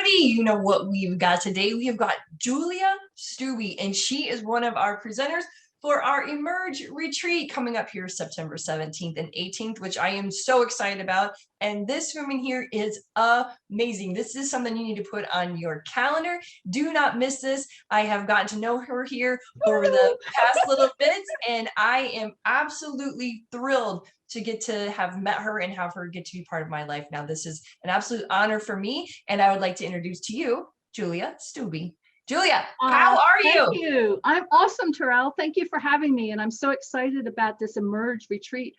Alrighty, you know what we've got today? We have got Julia Stubbe, and she is one of our presenters for our Emerge retreat coming up here September 17th and 18th, which I am so excited about. And this woman here is amazing. This is something you need to put on your calendar. Do not miss this. I have gotten to know her here over the past little bits, and I am absolutely thrilled to get to have met her and have her get to be part of my life. Now, this is an absolute honor for me, and I would like to introduce to you, Julia Stubbe. Julia, how are you? Thank you. I'm awesome, Terrill. Thank you for having me. And I'm so excited about this Emerge retreat.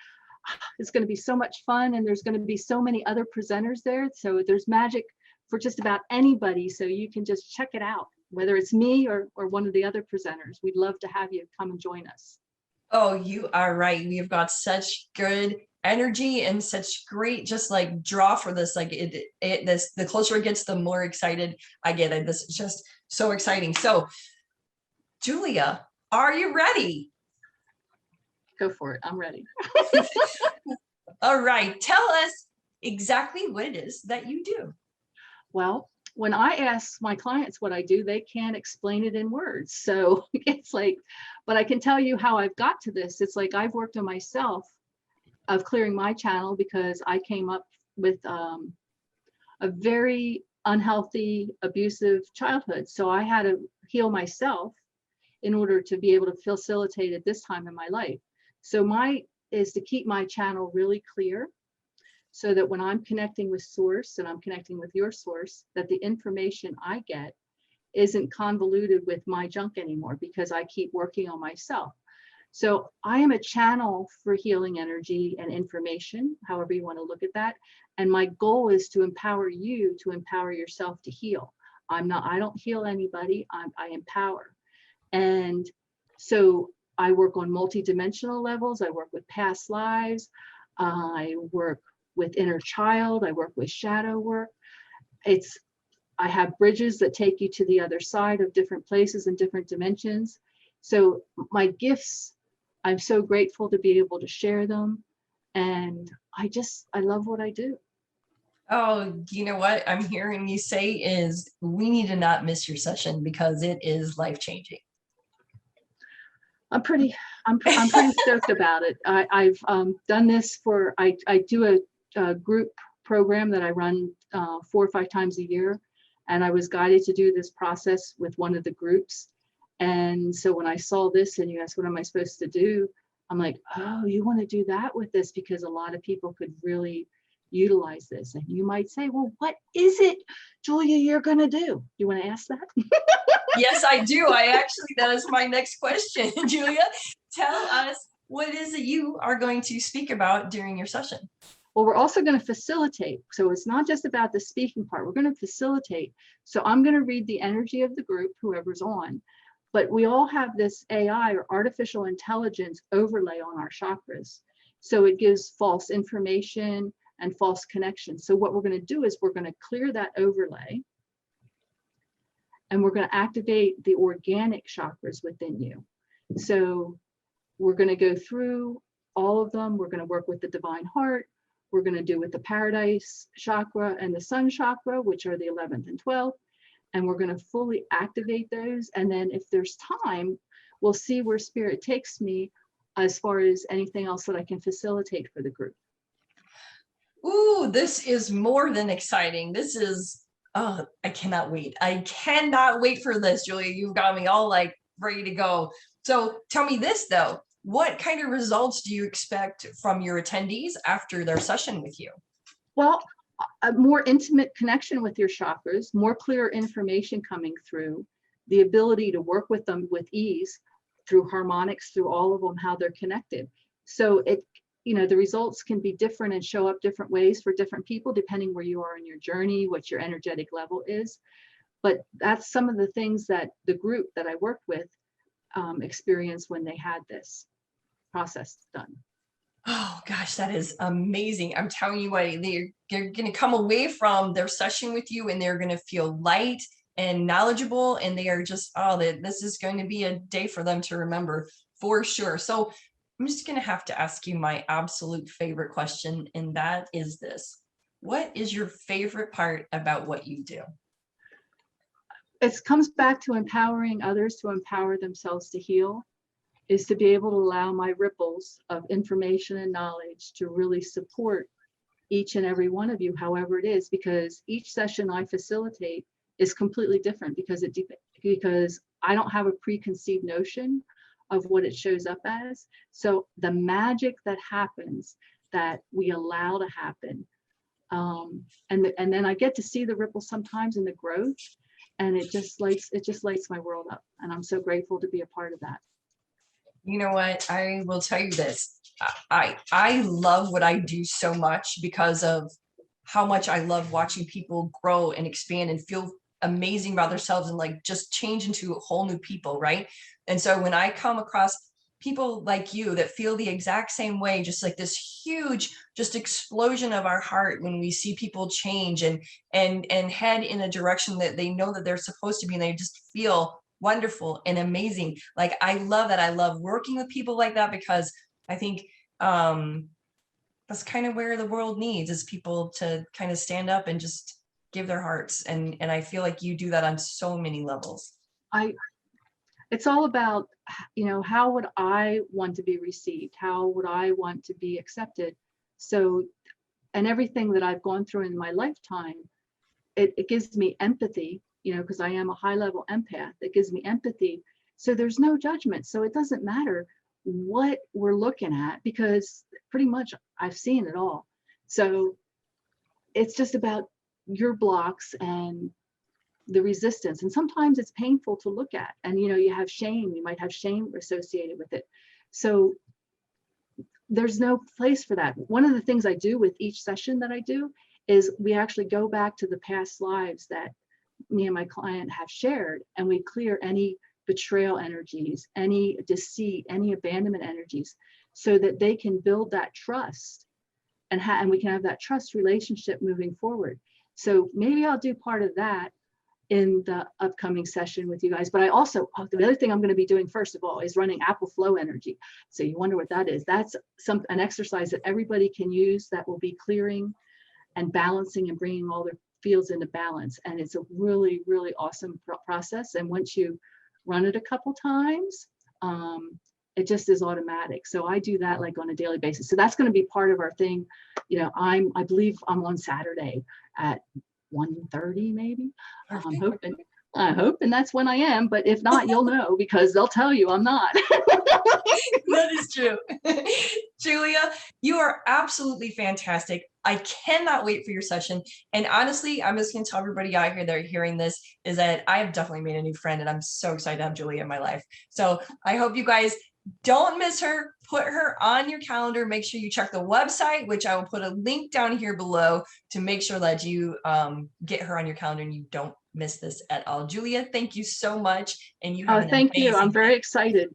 It's going to be so much fun, and there's going to be so many other presenters there. So there's magic for just about anybody. So you can just check it out, whether it's me or one of the other presenters. We'd love to have you come and join us. Oh, you are right. We have got such good energy and such great just like draw for this. Like the closer it gets, the more excited I get. And this is just so exciting. So Julia, are you ready? Go for it. I'm ready. All right. Tell us exactly what it is that you do. Well, when I ask my clients what I do, they can't explain it in words. So it's like, but I can tell you how I've got to this. It's like I've worked on myself of clearing my channel because I came up with a very unhealthy, abusive childhood. So I had to heal myself in order to be able to facilitate at this time in my life. So is to keep my channel really clear, so that when I'm connecting with source and I'm connecting with your source, that the information I get isn't convoluted with my junk anymore, because I keep working on myself. So I am a channel for healing energy and information, however you want to look at that. And my goal is to empower you to empower yourself to heal. I don't heal anybody, I empower. And so I work on multidimensional levels. I work with past lives. I work with inner child. I work with shadow work. I have bridges that take you to the other side of different places and different dimensions. So my gifts, I'm so grateful to be able to share them. And I love what I do. Oh, you know what I'm hearing you say is we need to not miss your session because it is life-changing. I'm pretty stoked about it. I've done this I do a group program that I run 4 or 5 times a year. And I was guided to do this process with one of the groups. And so when I saw this and you asked, what am I supposed to do? I'm like, oh, you want to do that with this, because a lot of people could really utilize this. And you might say, well, what is it, Julia, you're going to do? You want to ask that? Yes, I do. That is my next question. Julia, tell us what it is that you are going to speak about during your session. Well, we're also going to facilitate. So it's not just about the speaking part. We're going to facilitate. So I'm going to read the energy of the group, whoever's on. But we all have this AI or artificial intelligence overlay on our chakras. So it gives false information and false connections. So what we're going to do is we're going to clear that overlay. And we're going to activate the organic chakras within you. So we're going to go through all of them. We're going to work with the divine heart. We're going to do with the paradise chakra and the sun chakra, which are the 11th and 12th. And we're going to fully activate those. And then if there's time, we'll see where spirit takes me as far as anything else that I can facilitate for the group. Ooh, this is more than exciting. This is, oh, I cannot wait. I cannot wait for this, Julia. You've got me all like ready to go. So tell me this though, what kind of results do you expect from your attendees after their session with you? Well, a more intimate connection with your chakras, more clear information coming through, the ability to work with them with ease through harmonics, through all of them, how they're connected. So the results can be different and show up different ways for different people, depending where you are in your journey, what your energetic level is. But that's some of the things that the group that I worked with experienced when they had this process done. Oh gosh, that is amazing. I'm telling you what, they're going to come away from their session with you and they're going to feel light and knowledgeable, and they are just, this is going to be a day for them to remember for sure. So I'm just going to have to ask you my absolute favorite question, and that is this. What is your favorite part about what you do? it comes back to empowering others to empower themselves to heal, is to be able to allow my ripples of information and knowledge to really support each and every one of you, however it is, because each session I facilitate is completely different because because I don't have a preconceived notion of what it shows up as. So the magic that happens, that we allow to happen, and then I get to see the ripples sometimes in the growth, and it just lights my world up, and I'm so grateful to be a part of that. You know what? I will tell you this. I love what I do so much because of how much I love watching people grow and expand and feel amazing about themselves and like just change into whole new people, right? And so when I come across people like you that feel the exact same way, just like this huge just explosion of our heart when we see people change and head in a direction that they know that they're supposed to be, and they just feel wonderful and amazing. Like, I love that. I love working with people like that, because I think that's kind of where the world needs, is people to kind of stand up and just give their hearts. And I feel like you do that on so many levels. It's all about, how would I want to be received? How would I want to be accepted? So, and everything that I've gone through in my lifetime, it gives me empathy, because I am a high level empath. It gives me empathy. So there's no judgment. So it doesn't matter what we're looking at, because pretty much I've seen it all. So it's just about your blocks and the resistance. And sometimes it's painful to look at. And, you have shame. You might have shame associated with it. So there's no place for that. One of the things I do with each session that I do is we actually go back to the past lives that me and my client have shared, and we clear any betrayal energies, any deceit, any abandonment energies, so that they can build that trust and we can have that trust relationship moving forward. So maybe I'll do part of that in the upcoming session with you guys. But I also, the other thing I'm going to be doing first of all is running Apple Flow energy. So you wonder what that is. That's an exercise that everybody can use that will be clearing and balancing and bringing all their fields into balance. And it's a really, really awesome process. And once you run it a couple times, it just is automatic. So I do that like on a daily basis. So that's going to be part of our thing. I believe I'm on Saturday at 1:30 maybe. I'm hoping that's when I am, but if not, you'll know, because they'll tell you I'm not. That is true. Julia, you are absolutely fantastic. I cannot wait for your session. And honestly, I'm just going to tell everybody out here that are hearing this is that I have definitely made a new friend, and I'm so excited to have Julia in my life. So I hope you guys don't miss her. Put her on your calendar. Make sure you check the website, which I will put a link down here below to make sure that you get her on your calendar and you don't miss this at all. Julia, thank you so much. And you have an thank you. I'm very day. excited.